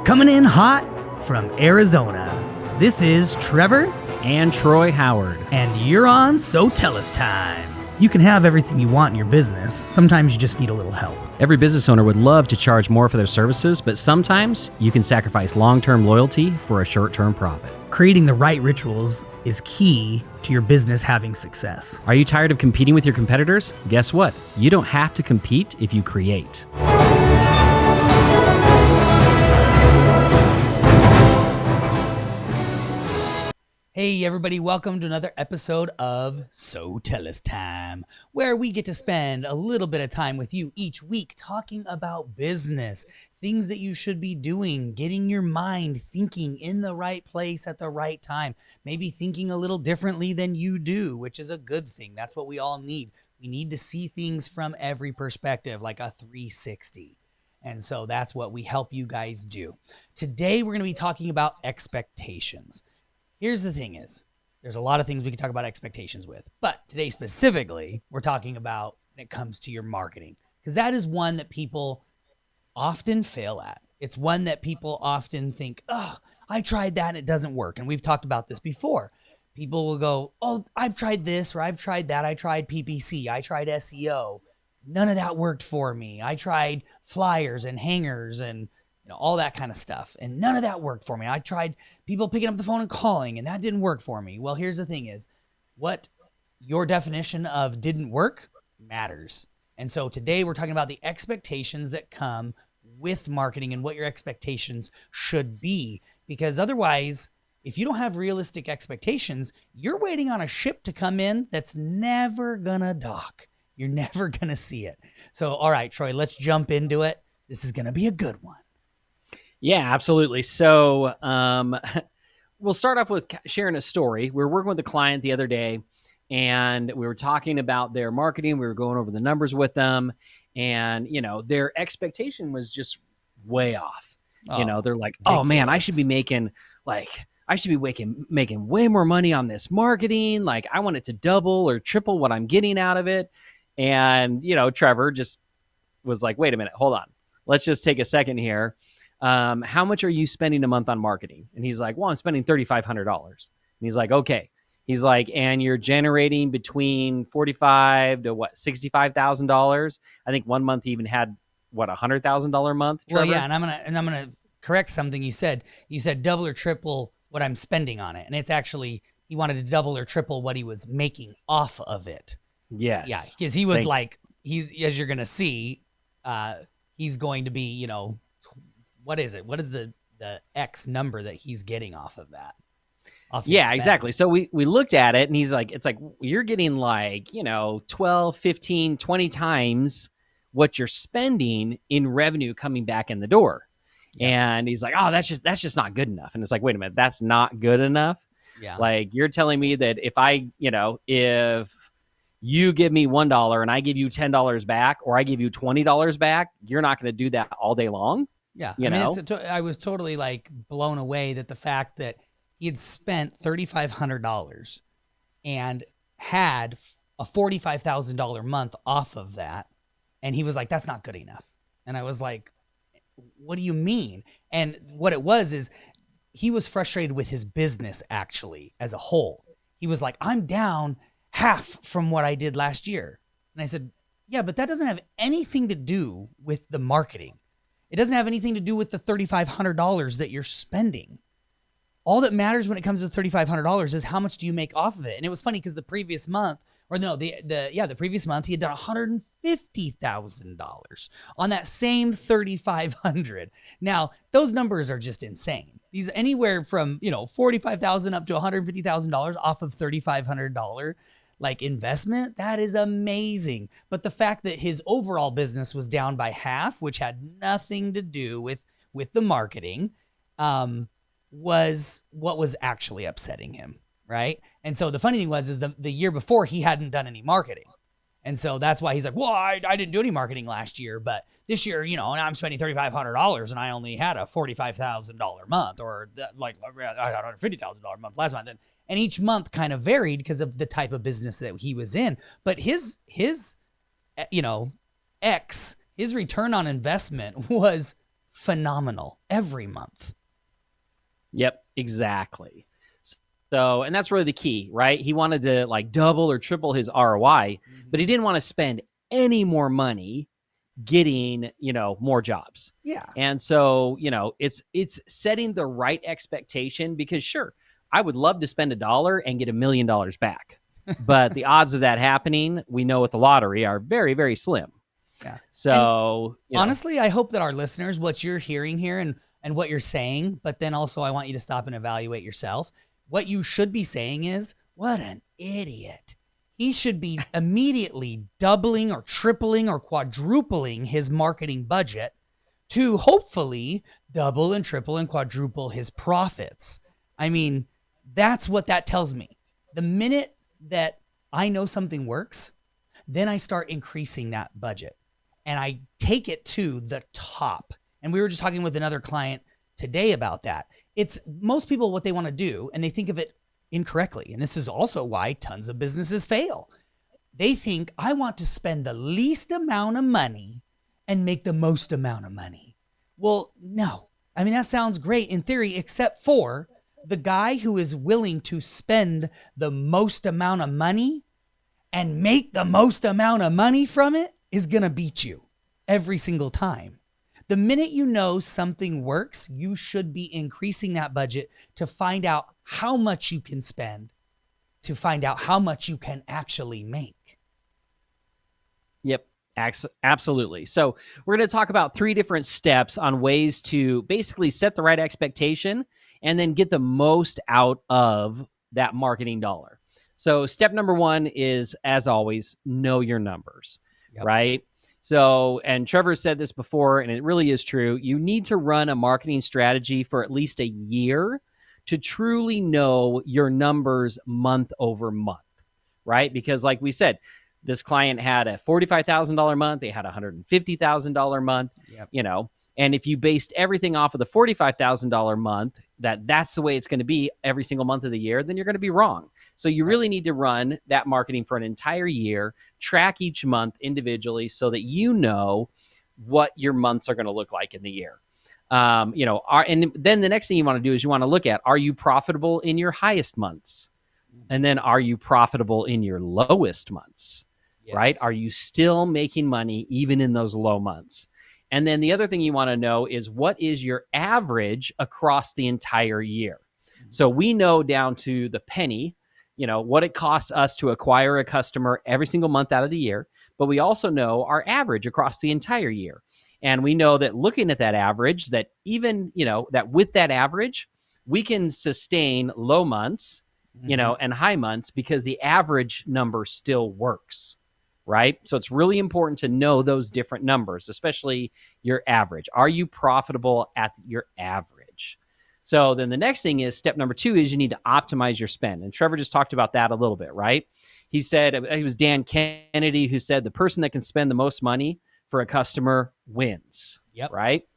Coming in hot from Arizona, this is Trevor and Troy Howard. And you're on So Tell Us Time. You can have everything you want in your business. Sometimes you just need a little help. Every business owner would love to charge more for their services, but sometimes you can sacrifice long-term loyalty for a short-term profit. Creating the right rituals is key to your business having success. Are you tired of competing with your competitors? Guess what? You don't have to compete if you create. Hey everybody, welcome to another episode of So Tell Us Time, where we get to spend a little bit of time with you each week talking about business, things that you should be doing, getting your mind thinking in the right place at the right time, maybe thinking a little differently than you do, which is a good thing. That's what we all need. We need to see things from every perspective, like a 360. And so that's what we help you guys do. Today, we're going to be talking about expectations. Here's the thing is, there's a lot of things we can talk about expectations with, but today specifically, we're talking about when it comes to your marketing, because that is one that people often fail at. It's one that people often think, oh, I tried that and it doesn't work. And we've talked about this before. People will go, oh, I've tried this or I've tried that. I tried PPC. I tried SEO. None of that worked for me. I tried flyers and hangers and all that kind of stuff. And none of that worked for me. I tried people picking up the phone and calling, and that didn't work for me. Well, here's the thing is, what your definition of didn't work matters. And so today we're talking about the expectations that come with marketing and what your expectations should be. Because otherwise, if you don't have realistic expectations, you're waiting on a ship to come in that's never gonna dock. You're never gonna see it. So, all right, Troy, let's jump into it. This is gonna be a good one. Yeah, absolutely. So we'll start off with sharing a story. We were working with a client the other day, and we were talking about their marketing. We were going over the numbers with them, and, their expectation was just way off. Oh, they're like, ridiculous. Oh, man, I should be making way more money on this marketing. Like, I want it to double or triple what I'm getting out of it. And, Trevor just was like, wait a minute, hold on. Let's just take a second here. How much are you spending a month on marketing? And he's like, well, I'm spending $3,500. And he's like, okay. He's like, and you're generating between $45,000 to $65,000. I think one month he even had $100,000 month. Trevor? Well, yeah, and I'm gonna correct something you said. You said double or triple what I'm spending on it, and it's actually he wanted to double or triple what he was making off of it. Yes, yeah, because he was he's as you're gonna see, he's going to be what is it? What is the X number that he's getting off of that? Yeah, exactly. So we looked at it, and he's like, it's like you're getting 12, 15, 20 times what you're spending in revenue coming back in the door. Yeah. And he's like, oh, that's just not good enough. And it's like, wait a minute, that's not good enough. Yeah. Like, you're telling me that if if you give me $1 and I give you $10 back, or I give you $20 back, you're not going to do that all day long. Yeah, I was totally blown away that the fact that he had spent $3,500 and had a $45,000 month off of that, and he was like, "That's not good enough." And I was like, "What do you mean?" And what it was is he was frustrated with his business actually as a whole. He was like, "I'm down half from what I did last year," and I said, "Yeah, but that doesn't have anything to do with the marketing. It doesn't have anything to do with the $3,500 that you're spending. All that matters when it comes to $3,500 is how much do you make off of it." And it was funny because the previous month, the previous month he had done $150,000 on that same $3,500. Now those numbers are just insane. These anywhere from $45,000 up to $150,000 off of $3,500. Investment, that is amazing. But the fact that his overall business was down by half, which had nothing to do with the marketing, was what was actually upsetting him, right? And so the funny thing was the year before he hadn't done any marketing. And so that's why he's like, well, I didn't do any marketing last year, but this year, now I'm spending $3,500 and I only had a $45,000 month, or I had a $50,000 month last month. And each month kind of varied because of the type of business that he was in. But his his return on investment was phenomenal every month. Yep, exactly. So, and that's really the key, right? He wanted to like double or triple his ROI, but he didn't want to spend any more money getting, more jobs. Yeah. And so, it's setting the right expectation, because sure, I would love to spend $1 and get $1 million back. But the odds of that happening, we know with the lottery, are very, very slim. Yeah. So, honestly, I hope that our listeners, what you're hearing here and what you're saying, but then also I want you to stop and evaluate yourself. What you should be saying is, what an idiot. He should be immediately doubling or tripling or quadrupling his marketing budget to hopefully double and triple and quadruple his profits. I mean, that's what that tells me. The minute that I know something works, then I start increasing that budget and I take it to the top. And we were just talking with another client today about that. It's most people what they want to do, and they think of it incorrectly. And this is also why tons of businesses fail. They think, I want to spend the least amount of money and make the most amount of money. Well, no. I mean, that sounds great in theory, except for the guy who is willing to spend the most amount of money and make the most amount of money from it is going to beat you every single time. The minute you know something works, you should be increasing that budget to find out how much you can spend, to find out how much you can actually make. Yep, absolutely. So we're going to talk about 3 different steps on ways to basically set the right expectation and then get the most out of that marketing dollar. So step number 1 is, as always, know your numbers, right? So, and Trevor said this before, and it really is true. You need to run a marketing strategy for at least a year to truly know your numbers month over month, right? Because like we said, this client had a $45,000 month. They had a $150,000 month, and if you based everything off of the $45,000 month, that's the way it's going to be every single month of the year, then you're going to be wrong. So you really need to run that marketing for an entire year, track each month individually so that you know what your months are going to look like in the year. And then the next thing you want to do is you want to look at, are you profitable in your highest months? And then are you profitable in your lowest months, right? Are you still making money even in those low months? And then the other thing you want to know is, what is your average across the entire year? So we know down to the penny, what it costs us to acquire a customer every single month out of the year, but we also know our average across the entire year. And we know that looking at that average, that even, that with that average, we can sustain low months, and high months, because the average number still works, right? So it's really important to know those different numbers, especially your average. Are you profitable at your average? So then the next thing is, step number 2 is you need to optimize your spend. And Trevor just talked about that a little bit, right? He said, it was Dan Kennedy who said, the person that can spend the most money for a customer wins, right?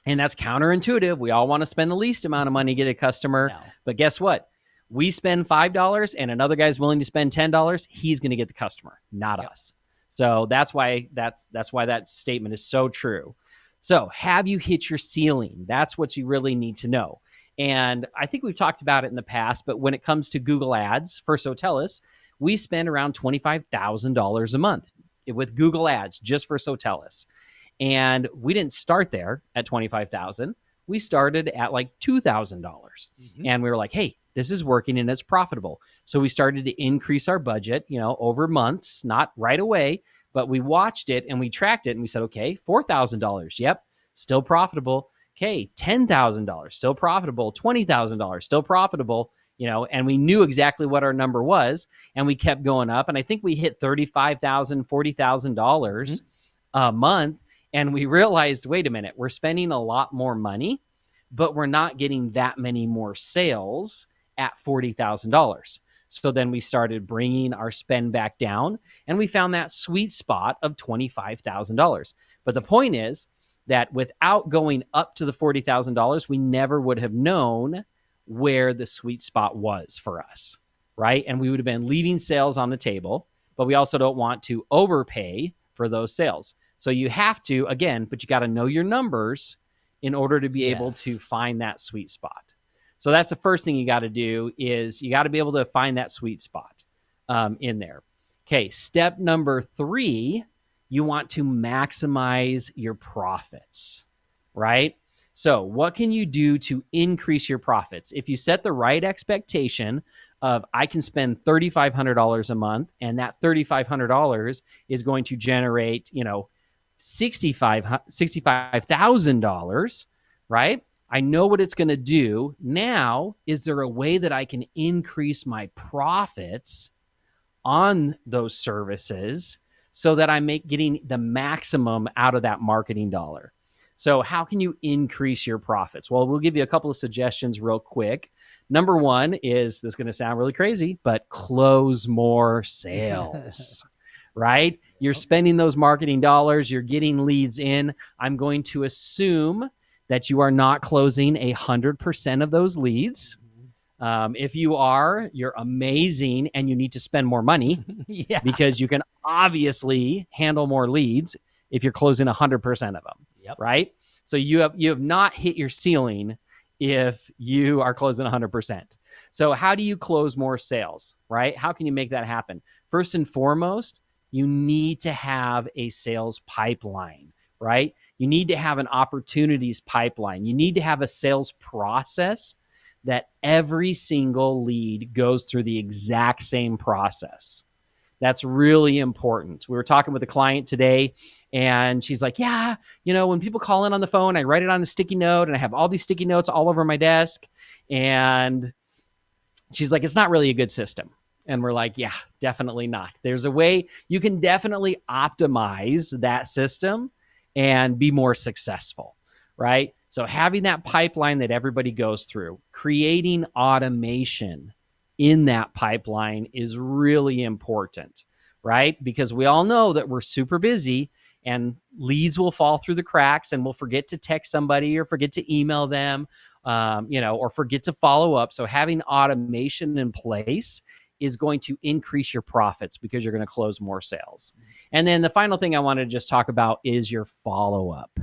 And that's counterintuitive. We all want to spend the least amount of money to get a customer. No. But guess what? We spend $5 and another guy's willing to spend $10, he's going to get the customer, not us. So that's why that statement is so true. So have you hit your ceiling? That's what you really need to know. And I think we've talked about it in the past, but when it comes to Google Ads for Sotellus, we spend around $25,000 a month with Google Ads just for Sotellus. And we didn't start there at $25,000. We started at like $2,000. And we were like, hey, this is working and it's profitable. So we started to increase our budget, over months, not right away, but we watched it and we tracked it and we said, okay, $4,000. Yep. Still profitable. Okay. $10,000, still profitable. $20,000, still profitable, and we knew exactly what our number was, and we kept going up. And I think we hit $35,000, $40,000 a month. And we realized, wait a minute, we're spending a lot more money, but we're not getting that many more sales at $40,000. So then we started bringing our spend back down, and we found that sweet spot of $25,000. But the point is that without going up to the $40,000, we never would have known where the sweet spot was for us, right? And we would have been leaving sales on the table, but we also don't want to overpay for those sales. So you have to, again, but you got to know your numbers in order to be able to find that sweet spot. So that's the first thing you got to do is you got to be able to find that sweet spot in there. Okay, step number 3, you want to maximize your profits, right? So what can you do to increase your profits? If you set the right expectation of I can spend $3,500 a month, and that $3,500 is going to generate, $65,000, right? I know what it's going to do. Now, is there a way that I can increase my profits on those services so that I'm getting the maximum out of that marketing dollar? So how can you increase your profits? Well, we'll give you a couple of suggestions real quick. Number 1 is, this is going to sound really crazy, but close more sales, right? You're spending those marketing dollars, you're getting leads in. I'm going to assume that you are not closing 100% of those leads. If you are, you're amazing and you need to spend more money because you can obviously handle more leads if you're closing 100% of them, right? So you have not hit your ceiling if you are closing 100%. So how do you close more sales, right? How can you make that happen? First and foremost, you need to have a sales pipeline, right? You need to have an opportunities pipeline. You need to have a sales process that every single lead goes through the exact same process. That's really important. We were talking with a client today, and she's like, yeah, when people call in on the phone, I write it on a sticky note, and I have all these sticky notes all over my desk. And she's like, it's not really a good system. And we're like, yeah, definitely not. There's a way you can definitely optimize that system and be more successful, right? So having that pipeline that everybody goes through, creating automation in that pipeline is really important, right? Because we all know that we're super busy and leads will fall through the cracks, and we'll forget to text somebody or forget to email them, or forget to follow up. So having automation in place is going to increase your profits because you're going to close more sales. And then the final thing I want to just talk about is your follow-up,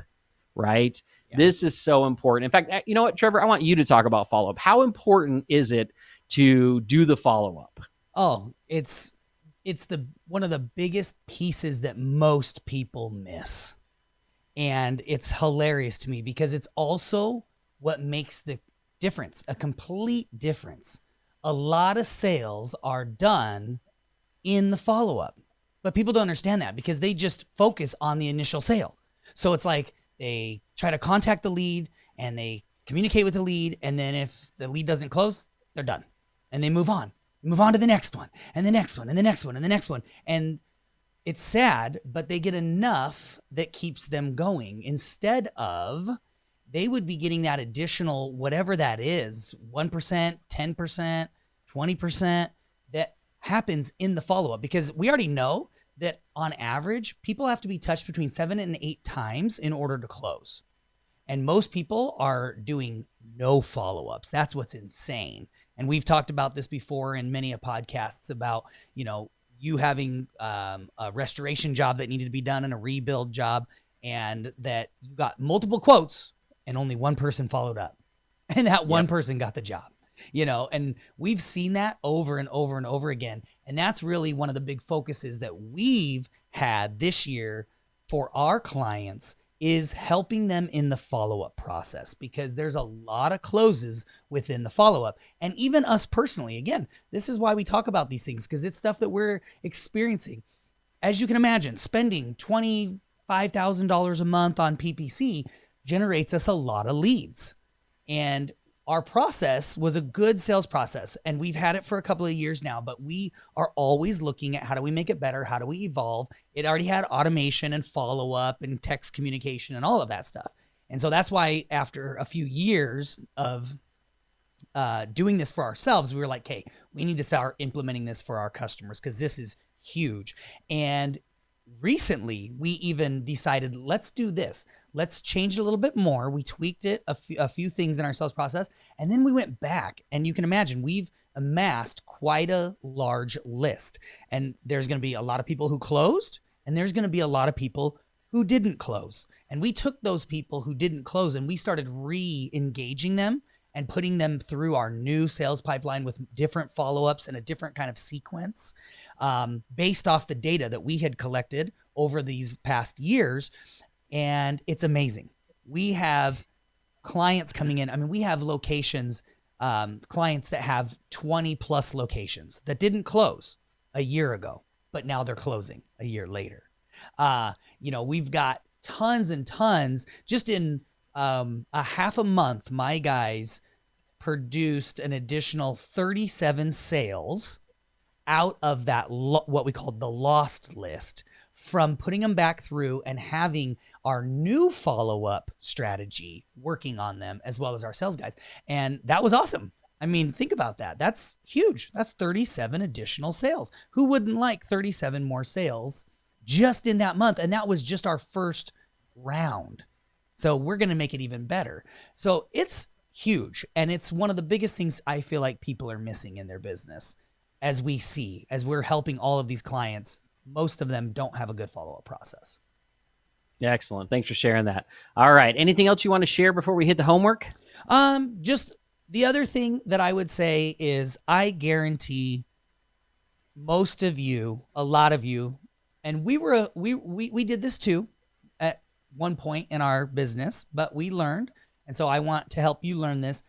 right? Yeah. This is so important. In fact, you know what, Trevor, I want you to talk about follow-up. How important is it to do the follow-up? Oh, it's one of the biggest pieces that most people miss. And it's hilarious to me because it's also what makes the difference, a complete difference. A lot of sales are done in the follow-up, but people don't understand that because they just focus on the initial sale. So it's like they try to contact the lead and they communicate with the lead, and then if the lead doesn't close, they're done. And they move on to the next one, and the next one, and the next one, and the next one. And it's sad, but they get enough that keeps them going instead of they would be getting that additional, whatever that is, 1%, 10%, 20%, that happens in the follow-up. Because we already know that on average, people have to be touched between 7 and 8 times in order to close. And most people are doing no follow-ups. That's what's insane. And we've talked about this before in many podcasts about, you having a restoration job that needed to be done and a rebuild job, and that you got multiple quotes and only one person followed up, and that one person got the job, and we've seen that over and over and over again. And that's really one of the big focuses that we've had this year for our clients, is helping them in the follow-up process, because there's a lot of closes within the follow-up. And even us personally, again, this is why we talk about these things, because it's stuff that we're experiencing. As you can imagine, spending $25,000 a month on PPC generates us a lot of leads. And our process was a good sales process, and we've had it for a couple of years now, but we are always looking at how do we make it better? How do we evolve? It already had automation and follow-up and text communication and all of that stuff. And so that's why after a few years of doing this for ourselves, we were like, hey, we need to start implementing this for our customers because this is huge. And recently, we even decided, let's do this. Let's change it a little bit more. We tweaked it, a few things in our sales process, and then we went back. And you can imagine, we've amassed quite a large list. And there's going to be a lot of people who closed, and there's going to be a lot of people who didn't close. And we took those people who didn't close and we started re-engaging them and putting them through our new sales pipeline with different follow-ups and a different kind of sequence based off the data that we had collected over these past years. And it's amazing. We have clients coming in. I mean, we have locations, clients that have 20 plus locations that didn't close a year ago, but now they're closing a year later. We've got tons and tons. Just in a half a month, my guys produced an additional 37 sales out of that, what we called the lost list, from putting them back through and having our new follow-up strategy working on them, as well as our sales guys. And that was awesome. I mean, think about that. That's huge. That's 37 additional sales. Who wouldn't like 37 more sales just in that month? And that was just our first round. So we're going to make it even better. So it's huge. And it's one of the biggest things I feel like people are missing in their business. As we're helping all of these clients, most of them don't have a good follow-up process. Excellent. Thanks for sharing that. All right. Anything else you want to share before we hit the homework? Just the other thing that I would say is I guarantee most of you, a lot of you, and we did this too at one point in our business, but we learned. And so I want to help you learn this.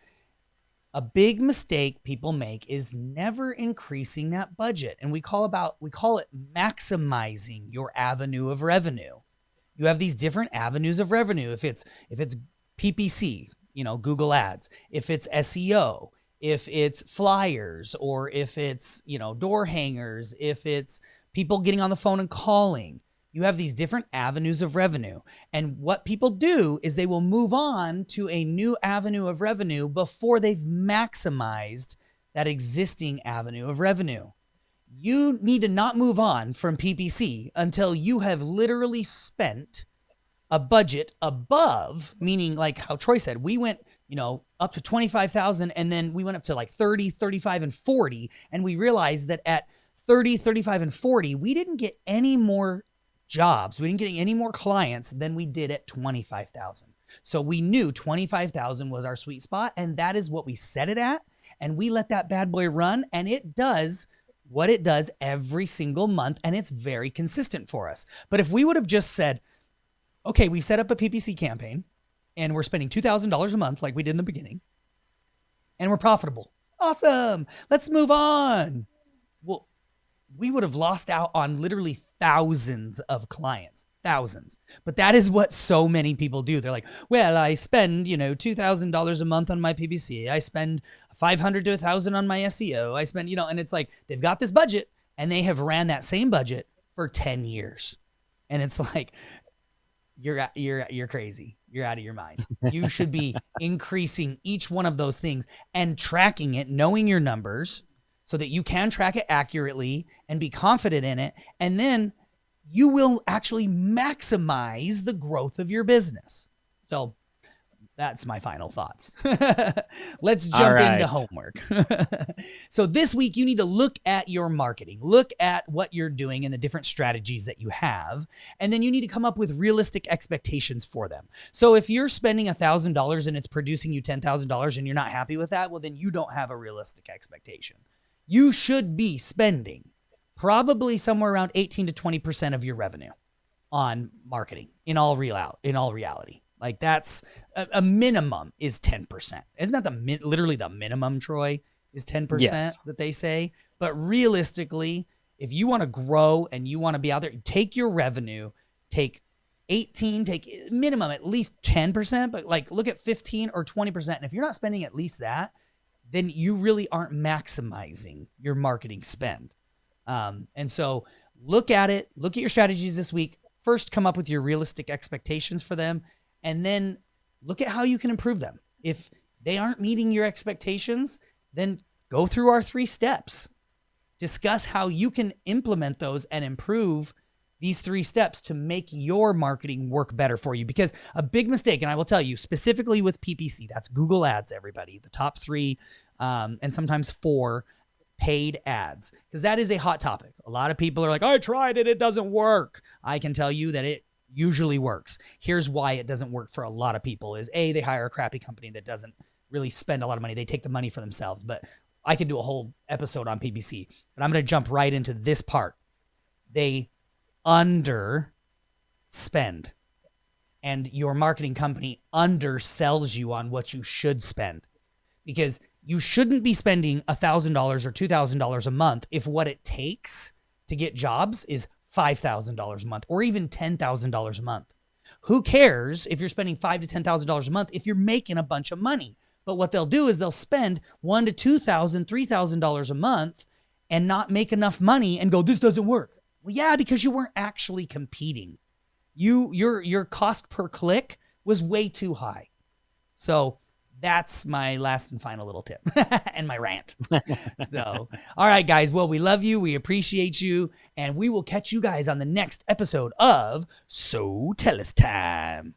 A big mistake people make is never increasing that budget. And we call it maximizing your avenue of revenue. You have these different avenues of revenue. If it's PPC, Google Ads, if it's SEO, if it's flyers, or if it's, door hangers, if it's people getting on the phone and calling. You have these different avenues of revenue. And what people do is they will move on to a new avenue of revenue before they've maximized that existing avenue of revenue. You need to not move on from PPC until you have literally spent a budget above, meaning like how Troy said, we went, up to 25,000 and then we went up to like 30, 35, and 40. And we realized that at 30, 35, and 40, we didn't get any more jobs. We didn't get any more clients than we did at 25,000. So we knew 25,000 was our sweet spot, and that is what we set it at. And we let that bad boy run, and it does what it does every single month, and it's very consistent for us. But if we would have just said, okay, we set up a PPC campaign, and we're spending $2,000 a month like we did in the beginning, and we're profitable. Awesome. Let's move on. Well, we would have lost out on literally thousands of clients, thousands. But that is what so many people do. They're like, well, I spend, $2,000 a month on my PPC. I spend $500 to $1,000 on my SEO. I spend, and it's like, they've got this budget and they have ran that same budget for 10 years. And it's like, you're crazy. You're out of your mind. You should be increasing each one of those things and tracking it, knowing your numbers, so that you can track it accurately and be confident in it. And then you will actually maximize the growth of your business. So that's my final thoughts. Let's jump into homework. So this week, you need to look at your marketing, look at what you're doing and the different strategies that you have. And then you need to come up with realistic expectations for them. So if you're spending $1,000 and it's producing you $10,000 and you're not happy with that, well, then you don't have a realistic expectation. You should be spending probably somewhere around 18 to 20% of your revenue on marketing in all reality. Like that's a minimum is 10%. Isn't that literally the minimum, Troy, is 10% Yes. that they say? But realistically, if you want to grow and you want to be out there, take your revenue, take minimum at least 10%, but like look at 15 or 20%. And if you're not spending at least that, then you really aren't maximizing your marketing spend. And so look at your strategies this week. First, come up with your realistic expectations for them, and then look at how you can improve them. If they aren't meeting your expectations, then go through our 3 steps. Discuss how you can implement those and improve these 3 steps to make your marketing work better for you. Because a big mistake, and I will tell you specifically with PPC, that's Google Ads, everybody, the top 3 and sometimes 4 paid ads, because that is a hot topic. A lot of people are like, I tried it, it doesn't work. I can tell you that it usually works. Here's why it doesn't work for a lot of people is A, they hire a crappy company that doesn't really spend a lot of money. They take the money for themselves, but I could do a whole episode on PPC, but I'm going to jump right into this part. They underspend, and your marketing company undersells you on what you should spend, because you shouldn't be spending $1,000 or $2,000 a month if what it takes to get jobs is $5,000 a month or even $10,000 a month. Who cares if you're spending $5,000 to $10,000 a month if you're making a bunch of money? But what they'll do is they'll spend $1,000 to $2,000, $3,000 a month and not make enough money and go, this doesn't work. Well, yeah, because you weren't actually competing. Your cost per click was way too high. So that's my last and final little tip and my rant. So, all right, guys. Well, we love you. We appreciate you. And we will catch you guys on the next episode of So Tell Us Time.